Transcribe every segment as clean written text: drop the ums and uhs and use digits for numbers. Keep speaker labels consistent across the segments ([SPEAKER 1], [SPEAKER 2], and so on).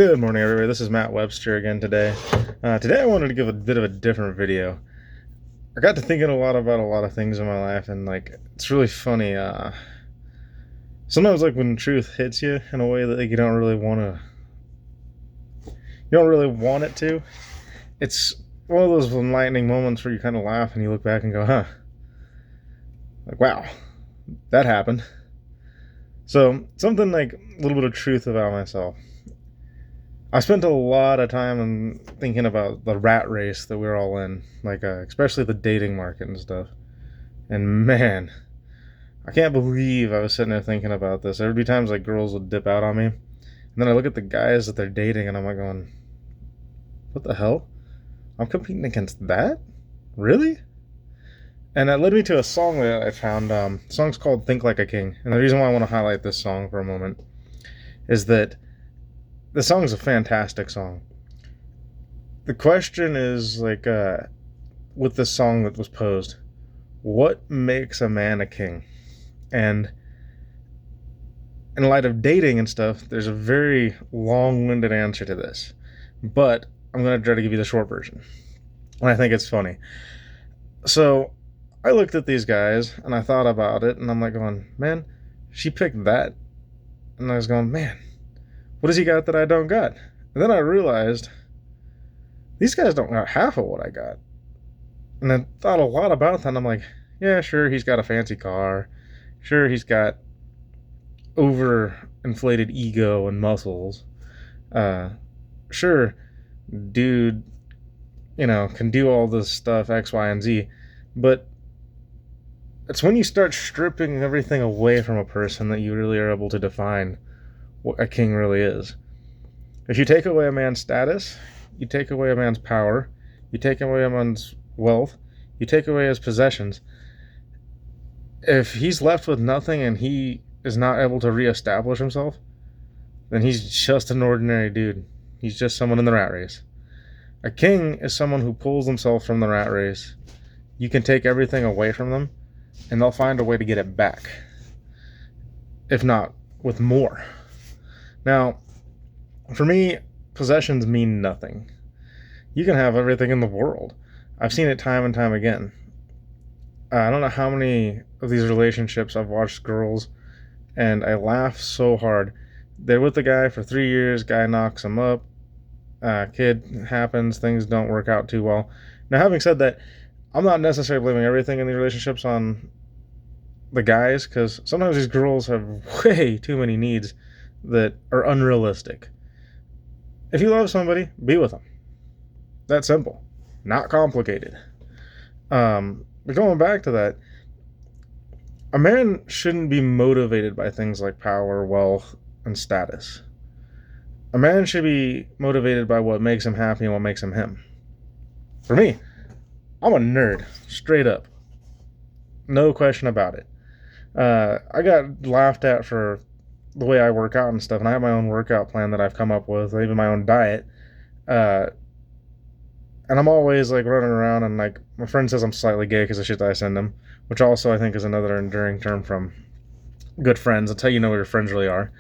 [SPEAKER 1] Good morning, everybody. This is Matt Webster again today. Today I wanted to give a bit of a different video. I got to thinking a lot about a lot of things in my life, and it's really funny. Sometimes when truth hits you in a way that you don't really want it to. It's one of those enlightening moments where you kind of laugh and you look back and go, "Huh, wow, that happened." So something like a little bit of truth about myself. I spent a lot of time thinking about the rat race that we're all in, especially the dating market and stuff. And man, I can't believe I was sitting there thinking about this. There'd be times girls would dip out on me, and then I look at the guys that they're dating, and I'm going, "What the hell? I'm competing against that? Really?" And that led me to a song that I found. The song's called "Think Like a King," and the reason why I want to highlight this song for a moment is that the song is a fantastic song. The question is with this song that was posed, what makes a man a king? And in light of dating and stuff, there's a very long-winded answer to this, but I'm going to try to give you the short version, and I think it's funny. So I looked at these guys and I thought about it, and I'm going, man, she picked that, and I was going, man, what does he got that I don't got? And then I realized these guys don't got half of what I got. And I thought a lot about that, and I'm like, yeah, sure, he's got a fancy car. Sure, he's got overinflated ego and muscles. Sure, dude, can do all this stuff, X, Y, and Z. But it's when you start stripping everything away from a person that you really are able to define what a king really is. If you take away a man's status, you take away a man's power, you take away a man's wealth, you take away his possessions. If he's left with nothing and he is not able to reestablish himself, then he's just an ordinary dude. He's just someone in the rat race. A king is someone who pulls himself from the rat race. You can take everything away from them, and they'll find a way to get it back. If not, with more. Now, for me, possessions mean nothing. You can have everything in the world. I've seen it time and time again. I don't know how many of these relationships I've watched girls, and I laugh so hard. They're with the guy for 3 years, guy knocks them up, kid happens, things don't work out too well. Now, having said that, I'm not necessarily blaming everything in these relationships on the guys, because sometimes these girls have way too many needs that are unrealistic. If you love somebody, be with them. That's simple. Not complicated. But going back to that, a man shouldn't be motivated by things like power, wealth, and status. A man should be motivated by what makes him happy and what makes him him. For me, I'm a nerd, straight up. No question about it. I got laughed at for the way I work out and stuff, and I have my own workout plan that I've come up with, even my own diet. And I'm always running around, and my friend says I'm slightly gay because of shit that I send him, which also I think is another enduring term from good friends. That's how you know what your friends really are.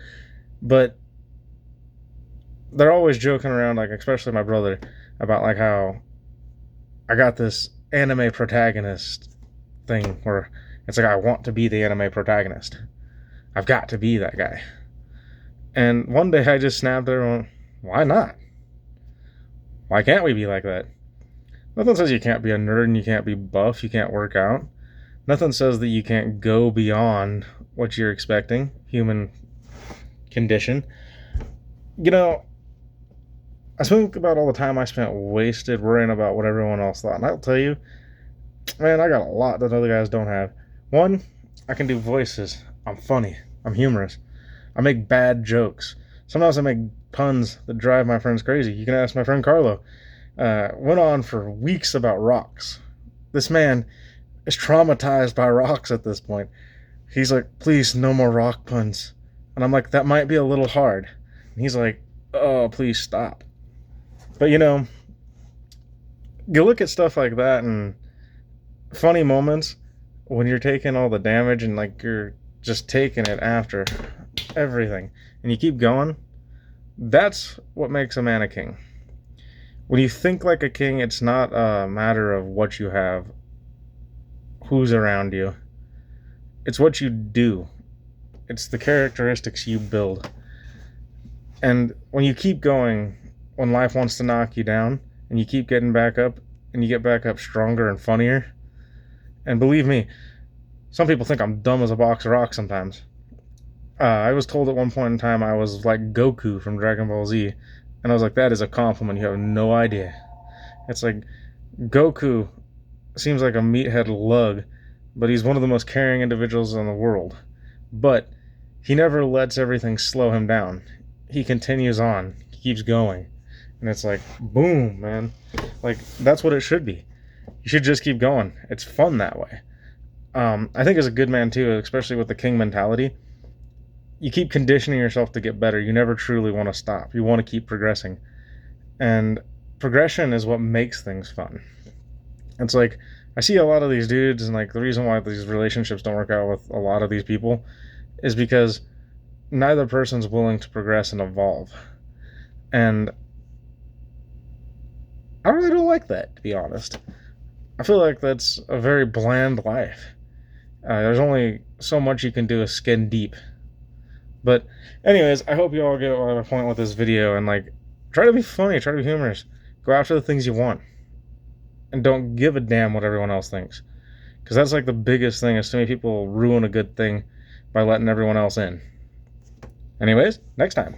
[SPEAKER 1] But they're always joking around, especially my brother, about how I got this anime protagonist thing where it's I want to be the anime protagonist. I've got to be that guy. And one day I just snapped there and went, why not? Why can't we be like that? Nothing says you can't be a nerd and you can't be buff, you can't work out. Nothing says that you can't go beyond what you're expecting, human condition. I think about all the time I spent wasted worrying about what everyone else thought. And I'll tell you, man, I got a lot that other guys don't have. One, I can do voices. I'm funny. I'm humorous. I make bad jokes. Sometimes I make puns that drive my friends crazy. You can ask my friend Carlo. Went on for weeks about rocks. This man is traumatized by rocks at this point. He's like, please, no more rock puns. And I'm like, that might be a little hard. And he's like, oh, please stop. But you look at stuff like that and funny moments when you're taking all the damage and you're just taking it after everything and you keep going, That's what makes a man a king. When you think like a king, it's not a matter of what you have, who's around you. It's what you do. It's the characteristics you build. And when you keep going, when life wants to knock you down, and you keep getting back up, and you get back up stronger and funnier, and believe me, some people think I'm dumb as a box of rocks sometimes. I was told at one point in time I was like Goku from Dragon Ball Z, and I was like, that is a compliment, you have no idea. It's like, Goku seems like a meathead lug, but he's one of the most caring individuals in the world. But he never lets everything slow him down. He continues on. He keeps going. And it's like, boom, man. Like, that's what it should be. You should just keep going. It's fun that way. I think as a good man, too, especially with the king mentality, you keep conditioning yourself to get better. You never truly want to stop. You want to keep progressing. And progression is what makes things fun. It's like, I see a lot of these dudes, and like the reason why these relationships don't work out with a lot of these people is because neither person's willing to progress and evolve. And I really don't like that, to be honest. I feel like that's a very bland life. There's only so much you can do as skin deep. But anyways, I hope you all get my point with this video, and like, try to be funny, try to be humorous. Go after the things you want. And don't give a damn what everyone else thinks. Because that's like the biggest thing, is too many people ruin a good thing by letting everyone else in. Anyways, next time.